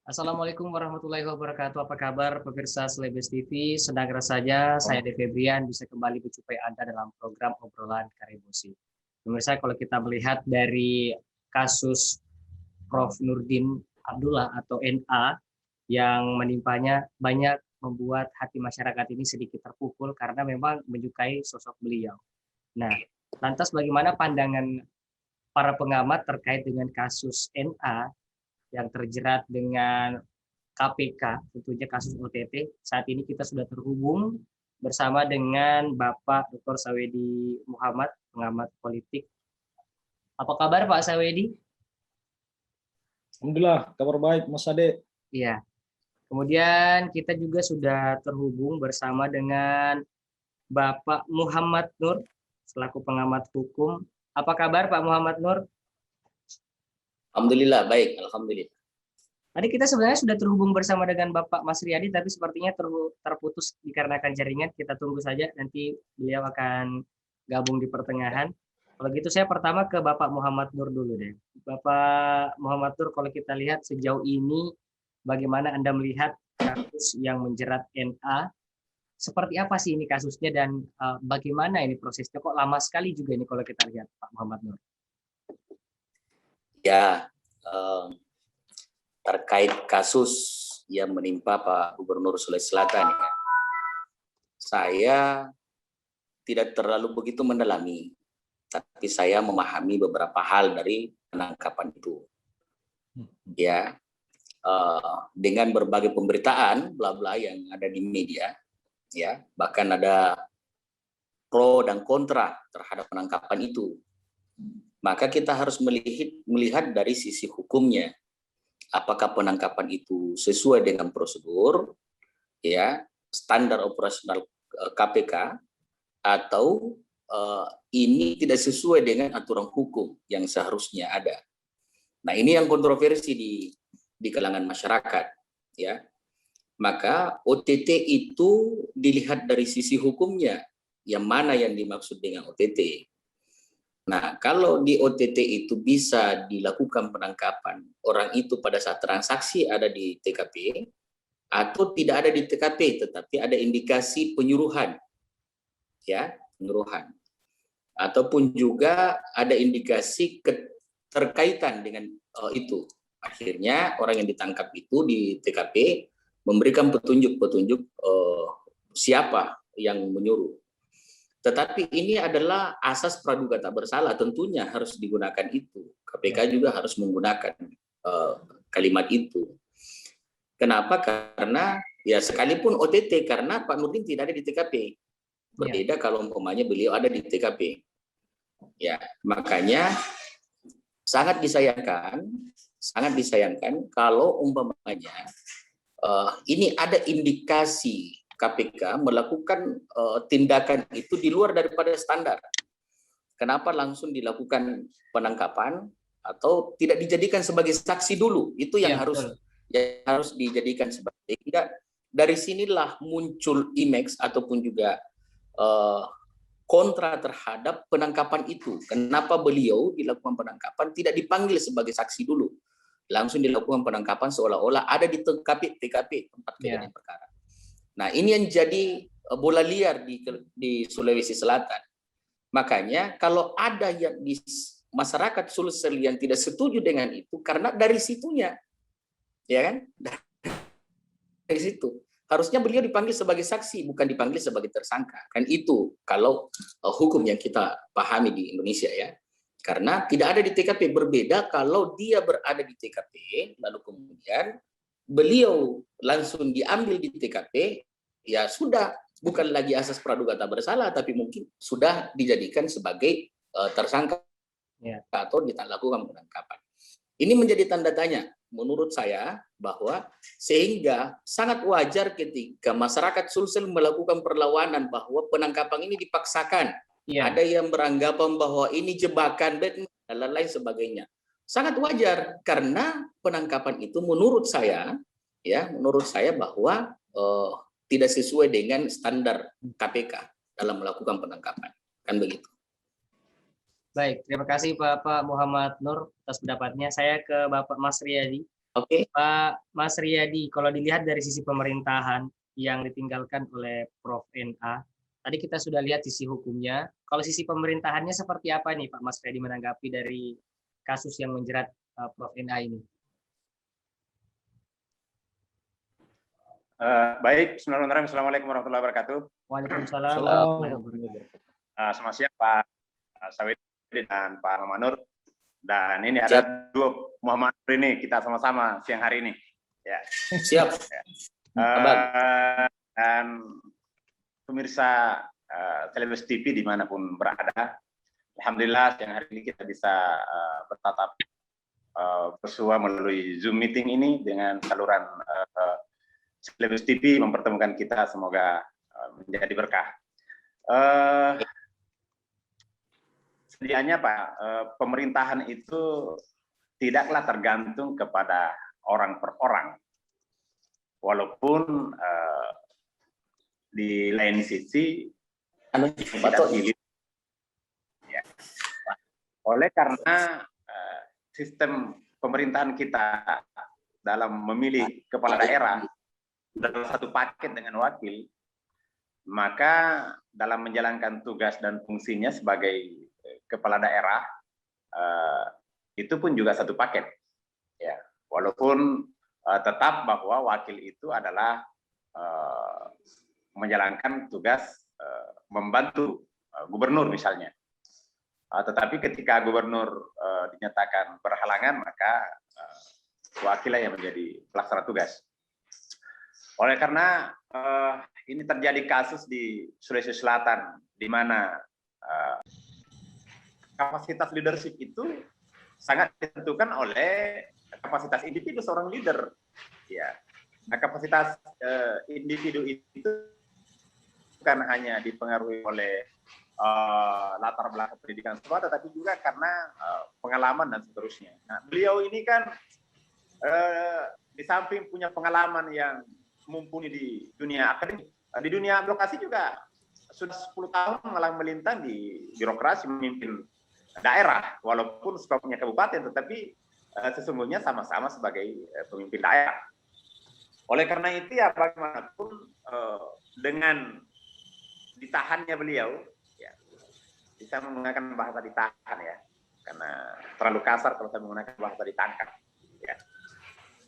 Assalamualaikum warahmatullahi wabarakatuh. Apa kabar pemirsa Selebes TV? Senang rasanya saya Febrian bisa kembali menjumpai Anda dalam program obrolan Karebosi. Pemirsa, kalau kita melihat dari kasus Prof. Nurdin Abdullah atau NA yang menimpanya banyak membuat hati masyarakat ini sedikit terpukul karena memang menyukai sosok beliau. Nah, lantas bagaimana pandangan para pengamat terkait dengan kasus NA yang terjerat dengan KPK, tentunya kasus OTT. Saat ini kita sudah terhubung bersama dengan Bapak Dr. Sawedi Muhammad, pengamat politik. Apa kabar Pak Sawedi? Alhamdulillah, kabar baik Mas Ade. Iya. Kemudian kita juga sudah terhubung bersama dengan Bapak Muhammad Nur, selaku pengamat hukum. Apa kabar Pak Muhammad Nur? Alhamdulillah, baik. Alhamdulillah. Tadi kita sebenarnya sudah terhubung bersama dengan Bapak Mas Riyadi, tapi sepertinya terputus dikarenakan jaringan. Kita tunggu saja, nanti beliau akan gabung di pertengahan. Kalau gitu saya pertama ke Bapak Muhammad Nur dulu deh. Bapak Muhammad Nur, kalau kita lihat sejauh ini, bagaimana Anda melihat kasus yang menjerat NA? Seperti apa sih ini kasusnya dan bagaimana ini prosesnya? Kok lama sekali juga ini kalau kita lihat, Pak Muhammad Nur? Ya, terkait kasus yang menimpa Pak Gubernur Sulawesi Selatan, ya, saya tidak terlalu begitu mendalami, tapi saya memahami beberapa hal dari penangkapan itu. Ya, dengan berbagai pemberitaan, bla-bla yang ada di media, ya, bahkan ada pro dan kontra terhadap penangkapan itu. Maka kita harus melihat dari sisi hukumnya, apakah penangkapan itu sesuai dengan prosedur, ya, standar operasional KPK, atau ini tidak sesuai dengan aturan hukum yang seharusnya ada. Nah, ini yang kontroversi di kalangan masyarakat, ya. Maka OTT itu dilihat dari sisi hukumnya, yang mana yang dimaksud dengan OTT. Nah, kalau di OTT itu bisa dilakukan penangkapan orang itu pada saat transaksi ada di TKP atau tidak ada di TKP tetapi ada indikasi penyuruhan, ya, penyuruhan, ataupun juga ada indikasi keterkaitan dengan itu. Akhirnya orang yang ditangkap itu di TKP memberikan petunjuk-petunjuk siapa yang menyuruh. Tetapi ini adalah asas praduga tak bersalah, tentunya harus digunakan itu. KPK juga harus menggunakan kalimat itu. Kenapa? Karena ya sekalipun OTT, karena Pak Nurdin tidak ada di TKP. Berbeda kalau umpamanya beliau ada di TKP. Ya, makanya sangat disayangkan kalau umpamanya ini ada indikasi KPK melakukan tindakan itu di luar daripada standar. Kenapa langsung dilakukan penangkapan atau tidak dijadikan sebagai saksi dulu? Itu yang harus dijadikan sebagai. Dari sinilah muncul image ataupun juga kontra terhadap penangkapan itu. Kenapa beliau dilakukan penangkapan tidak dipanggil sebagai saksi dulu? Langsung dilakukan penangkapan seolah-olah ada di TKP tempat kejadian perkara. Nah, ini yang jadi bola liar di Sulawesi Selatan. Makanya kalau ada yang di masyarakat Sulsel yang tidak setuju dengan itu, karena dari situnya, ya kan? Dari situ. Harusnya beliau dipanggil sebagai saksi, bukan dipanggil sebagai tersangka. Kan itu kalau hukum yang kita pahami di Indonesia, ya. Karena tidak ada di TKP. Berbeda kalau dia berada di TKP, lalu kemudian beliau langsung diambil di TKP, ya sudah, bukan lagi asas praduga tak bersalah, tapi mungkin sudah dijadikan sebagai tersangka atau dilakukan penangkapan. Ini menjadi tanda tanya menurut saya, bahwa sehingga sangat wajar ketika masyarakat Sulsel melakukan perlawanan bahwa penangkapan ini dipaksakan. Ada yang beranggapan bahwa ini jebakan dan lain sebagainya. Sangat wajar karena penangkapan itu menurut saya, ya, bahwa tidak sesuai dengan standar KPK dalam melakukan penangkapan, kan begitu. Baik, terima kasih Bapak Muhammad Nur atas pendapatnya. Saya ke Bapak Mas Riyadi. Oke. Pak Mas Riyadi, kalau dilihat dari sisi pemerintahan yang ditinggalkan oleh Prof. NA, tadi kita sudah lihat sisi hukumnya. Kalau sisi pemerintahannya seperti apa nih Pak Mas Riyadi menanggapi dari kasus yang menjerat Prof. NA ini? Baik, Bismillahirrahmanirrahim. Assalamualaikum warahmatullahi wabarakatuh. Waalaikumsalam Salam. warahmatullahi wabarakatuh. Selamat siang Pak Sawidi dan Pak Muhammad Nur. Dan ini Siap. ada dua Muhammad Nur ini, kita sama-sama siang hari ini. Ya. Siap. Abang. Dan pemirsa Televisi TV dimanapun berada, alhamdulillah siang hari ini kita bisa bertatap bersua melalui Zoom meeting ini dengan saluran Televisi TV mempertemukan kita, semoga menjadi berkah. Sedianya Pak, pemerintahan itu tidaklah tergantung kepada orang per orang, walaupun di lain sisi tidak pilih. Ya. Oleh karena sistem pemerintahan kita dalam memilih kepala daerah dalam satu paket dengan wakil, maka dalam menjalankan tugas dan fungsinya sebagai kepala daerah itu pun juga satu paket, ya. Walaupun tetap bahwa wakil itu adalah menjalankan tugas membantu gubernur misalnya, tetapi ketika gubernur dinyatakan berhalangan, maka wakilnya yang menjadi pelaksana tugas. Oleh karena ini terjadi kasus di Sulawesi Selatan, di mana kapasitas leadership itu sangat ditentukan oleh kapasitas individu seorang leader. Ya, nah, kapasitas individu itu bukan hanya dipengaruhi oleh latar belakang pendidikan sekolah, tetapi juga karena pengalaman dan seterusnya. Nah, beliau ini kan di samping punya pengalaman yang mumpuni di dunia akademik, di dunia birokrasi juga sudah 10 tahun malah melintang di birokrasi, memimpin daerah, walaupun skopnya kabupaten, tetapi sesungguhnya sama-sama sebagai pemimpin daerah. Oleh karena itu ya bagaimanapun dengan ditahannya beliau, ya, bisa menggunakan bahasa ditahan ya, karena terlalu kasar kalau saya menggunakan bahasa ditangkap. Ya.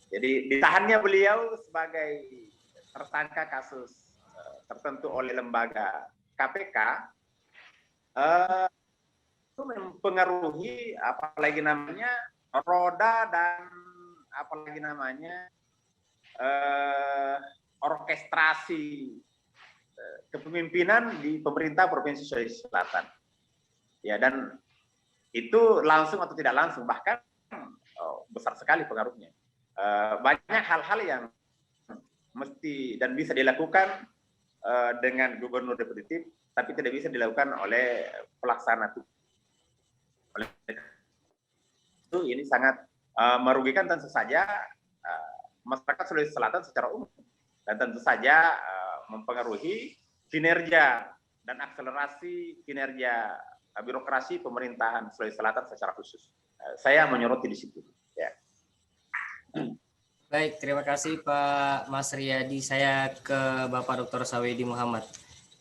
Jadi ditahannya beliau sebagai tersangka kasus tertentu oleh lembaga KPK itu mempengaruhi apalagi namanya roda dan apalagi namanya orkestrasi kepemimpinan di pemerintah Provinsi Sulawesi Selatan. Ya, dan itu langsung atau tidak langsung bahkan besar sekali pengaruhnya. Banyak hal-hal yang mesti dan bisa dilakukan dengan gubernur definitif, tapi tidak bisa dilakukan oleh pelaksana tugas. Oleh itu ini sangat merugikan tentu saja masyarakat Sulawesi Selatan secara umum, dan tentu saja mempengaruhi kinerja dan akselerasi kinerja birokrasi pemerintahan Sulawesi Selatan secara khusus. Saya menyoroti di situ. Ya. Baik, terima kasih Pak Mas Riyadi. Saya ke Bapak Dr. Sawidi Muhammad.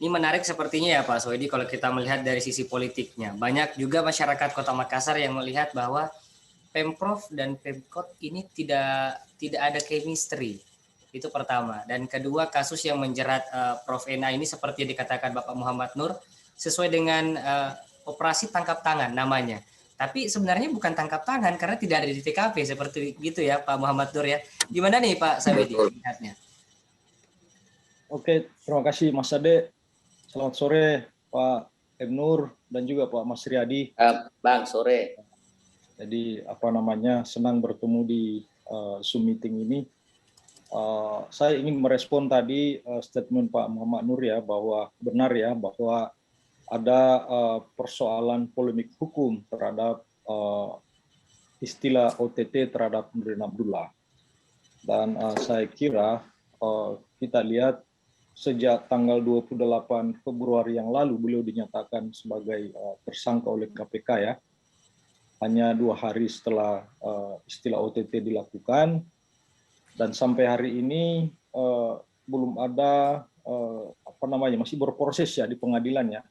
Ini menarik sepertinya ya Pak Sawidi kalau kita melihat dari sisi politiknya. Banyak juga masyarakat Kota Makassar yang melihat bahwa Pemprov dan Pemkot ini tidak ada chemistry. Itu pertama. Dan kedua, kasus yang menjerat Prof. Ena ini seperti yang dikatakan Bapak Muhammad Nur, sesuai dengan operasi tangkap tangan namanya. Tapi sebenarnya bukan tangkap tangan karena tidak ada di TKP seperti gitu ya Pak Muhammad Nur ya. Gimana nih Pak Sawidi melihatnya? Oke, terima kasih Mas Ade. Selamat sore Pak Nur dan juga Pak Mas Riyadi. Bang, sore. Jadi senang bertemu di Zoom meeting ini. Saya ingin merespon tadi statement Pak Muhammad Nur ya, bahwa benar ya bahwa ada persoalan polemik hukum terhadap istilah OTT terhadap Nurdin Abdullah. Dan saya kira kita lihat sejak tanggal 28 Februari yang lalu beliau dinyatakan sebagai tersangka oleh KPK ya. Hanya 2 hari setelah istilah OTT dilakukan, Dan sampai hari ini belum ada masih berproses ya di pengadilan ya.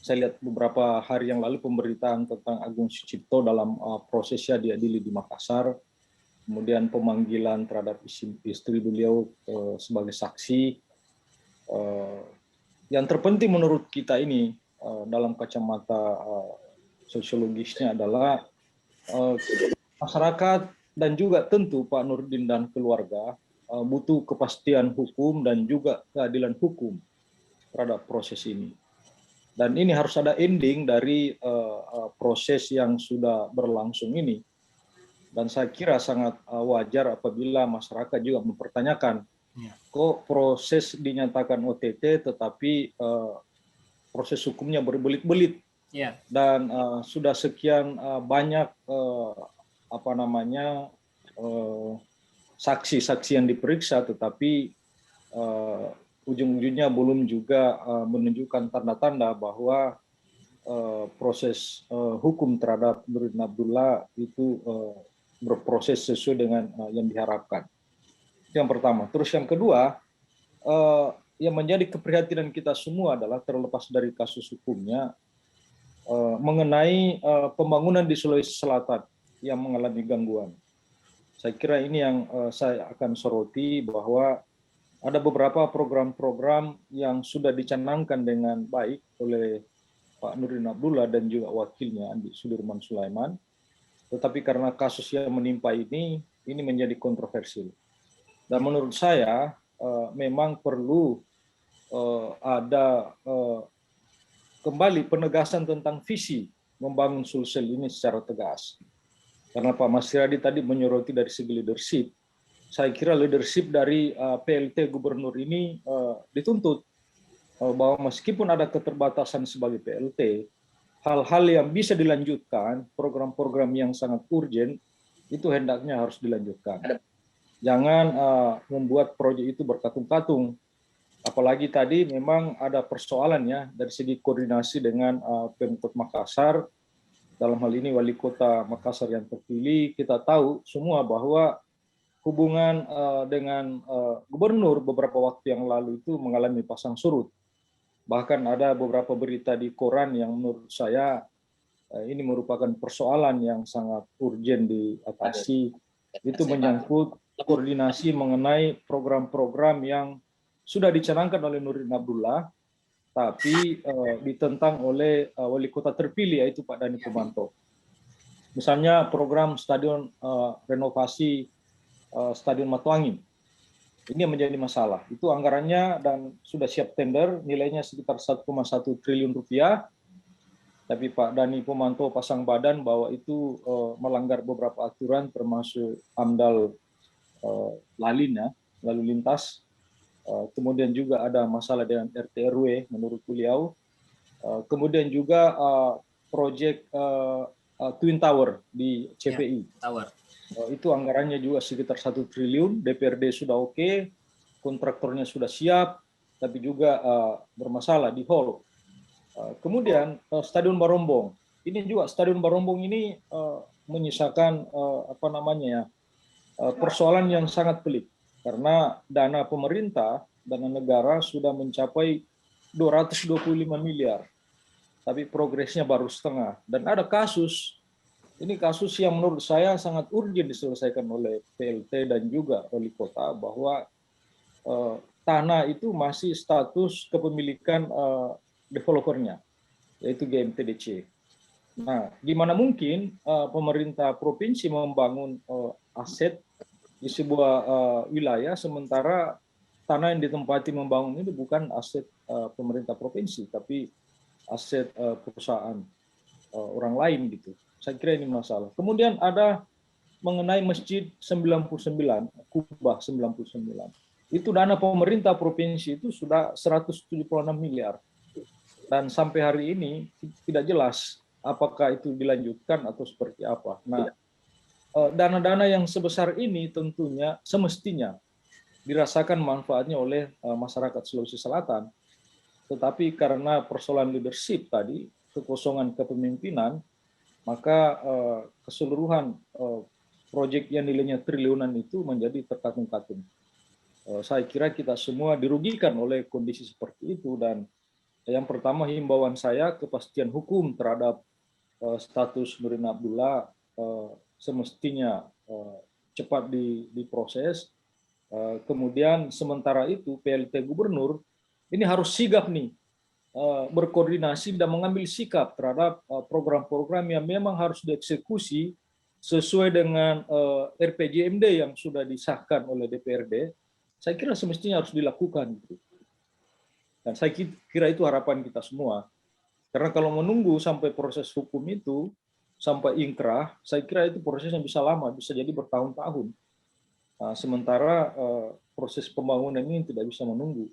Saya lihat beberapa hari yang lalu pemberitaan tentang Agung Sucipto dalam prosesnya diadili di Makassar, kemudian pemanggilan terhadap istri beliau sebagai saksi. Yang terpenting menurut kita ini dalam kacamata sosiologisnya adalah masyarakat dan juga tentu Pak Nurdin dan keluarga butuh kepastian hukum dan juga keadilan hukum terhadap proses ini. Dan ini harus ada ending dari proses yang sudah berlangsung ini. Dan saya kira sangat wajar apabila masyarakat juga mempertanyakan, kok proses dinyatakan OTT tetapi proses hukumnya berbelit-belit. Dan sudah sekian banyak saksi-saksi yang diperiksa, tetapi ujung-ujungnya belum juga menunjukkan tanda-tanda bahwa proses hukum terhadap Nurdin Abdullah itu berproses sesuai dengan yang diharapkan. Yang pertama. Terus yang kedua, yang menjadi keprihatinan kita semua adalah terlepas dari kasus hukumnya, mengenai pembangunan di Sulawesi Selatan yang mengalami gangguan. Saya kira ini yang saya akan soroti, bahwa ada beberapa program-program yang sudah dicanangkan dengan baik oleh Pak Nurdin Abdullah dan juga wakilnya Andi Sudirman Sulaiman, tetapi karena kasus yang menimpa ini menjadi kontroversial. Dan menurut saya memang perlu ada kembali penegasan tentang visi membangun Sulsel ini secara tegas. Karena Pak Mas Riyadi tadi menyoroti dari segi leadership, saya kira leadership dari PLT Gubernur ini dituntut bahwa meskipun ada keterbatasan sebagai PLT, hal-hal yang bisa dilanjutkan, program-program yang sangat urgent, itu hendaknya harus dilanjutkan. Jangan membuat proyek itu berkatung-katung. Apalagi tadi memang ada persoalannya dari segi koordinasi dengan Pemkot Makassar, dalam hal ini Wali Kota Makassar yang terpilih. Kita tahu semua bahwa hubungan dengan gubernur beberapa waktu yang lalu itu mengalami pasang surut. Bahkan ada beberapa berita di koran yang menurut saya ini merupakan persoalan yang sangat urgent diatasi. Itu menyangkut koordinasi mengenai program-program yang sudah dicanangkan oleh Nurdin Abdullah, tapi ditentang oleh wali kota terpilih, yaitu Pak Dani Pomanto. Misalnya program stadion renovasi Stadion Matuangin. Ini yang menjadi masalah. Itu anggarannya dan sudah siap tender, nilainya sekitar 1,1 triliun rupiah. Tapi Pak Dani Pomanto pasang badan bahwa itu melanggar beberapa aturan, termasuk AMDAL Lalin, lalu lintas. Kemudian juga ada masalah dengan RT RW menurut beliau. Kemudian juga proyek Twin Tower di CPI. Tower. Itu anggarannya juga sekitar 1 triliun, DPRD sudah oke, kontraktornya sudah siap, tapi juga bermasalah di hall. Kemudian Stadion Barombong, ini juga Stadion Barombong ini menyisakan persoalan yang sangat pelik, karena dana pemerintah, dana negara sudah mencapai 225 miliar, tapi progresnya baru setengah. Dan ada kasus, ini kasus yang menurut saya sangat urgent diselesaikan oleh PLT dan juga wali kota, bahwa tanah itu masih status kepemilikan developernya, yaitu GMTDC. Nah, gimana mungkin pemerintah provinsi membangun aset di sebuah wilayah, sementara tanah yang ditempati membangun itu bukan aset pemerintah provinsi, tapi aset perusahaan orang lain gitu. Saya kira ini masalah. Kemudian ada mengenai Masjid 99, Kubah 99. Itu dana pemerintah provinsi itu sudah 176 miliar. Dan sampai hari ini tidak jelas apakah itu dilanjutkan atau seperti apa. Nah, dana-dana yang sebesar ini tentunya semestinya dirasakan manfaatnya oleh masyarakat Sulawesi Selatan. Tetapi karena persoalan leadership tadi, kekosongan kepemimpinan, maka keseluruhan proyek yang nilainya triliunan itu menjadi terkatung-katung. Saya kira kita semua dirugikan oleh kondisi seperti itu, dan yang pertama himbauan saya kepastian hukum terhadap status Nurdin Abdullah semestinya cepat diproses. Kemudian sementara itu PLT Gubernur ini harus sigap nih berkoordinasi dan mengambil sikap terhadap program-program yang memang harus dieksekusi sesuai dengan RPJMD yang sudah disahkan oleh DPRD. Saya kira semestinya harus dilakukan. Dan saya kira itu harapan kita semua. Karena kalau menunggu sampai proses hukum itu, sampai ingkrah, saya kira itu prosesnya bisa lama, bisa jadi bertahun-tahun. Sementara proses pembangunan ini tidak bisa menunggu.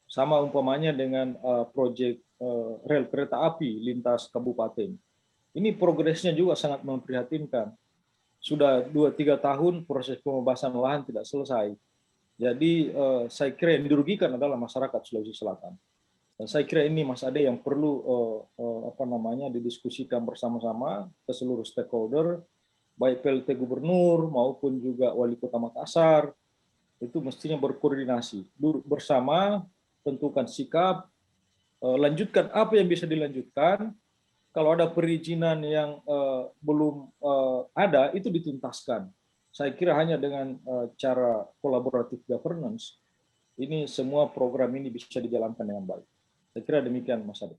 Sama umpamanya dengan proyek rel kereta api lintas kabupaten. Ini progresnya juga sangat memprihatinkan. Sudah 2-3 tahun proses pembebasan lahan tidak selesai. Jadi saya kira yang dirugikan adalah masyarakat Sulawesi Selatan. Dan saya kira ini Mas Ade yang perlu didiskusikan bersama-sama ke seluruh stakeholder, baik PLT Gubernur maupun juga Wali Kota Makassar, itu mestinya berkoordinasi bersama, tentukan sikap, lanjutkan apa yang bisa dilanjutkan. Kalau ada perizinan yang belum ada, itu dituntaskan. Saya kira hanya dengan cara kolaboratif governance, ini semua program ini bisa dijalankan dengan baik. Saya kira demikian, Mas Ade.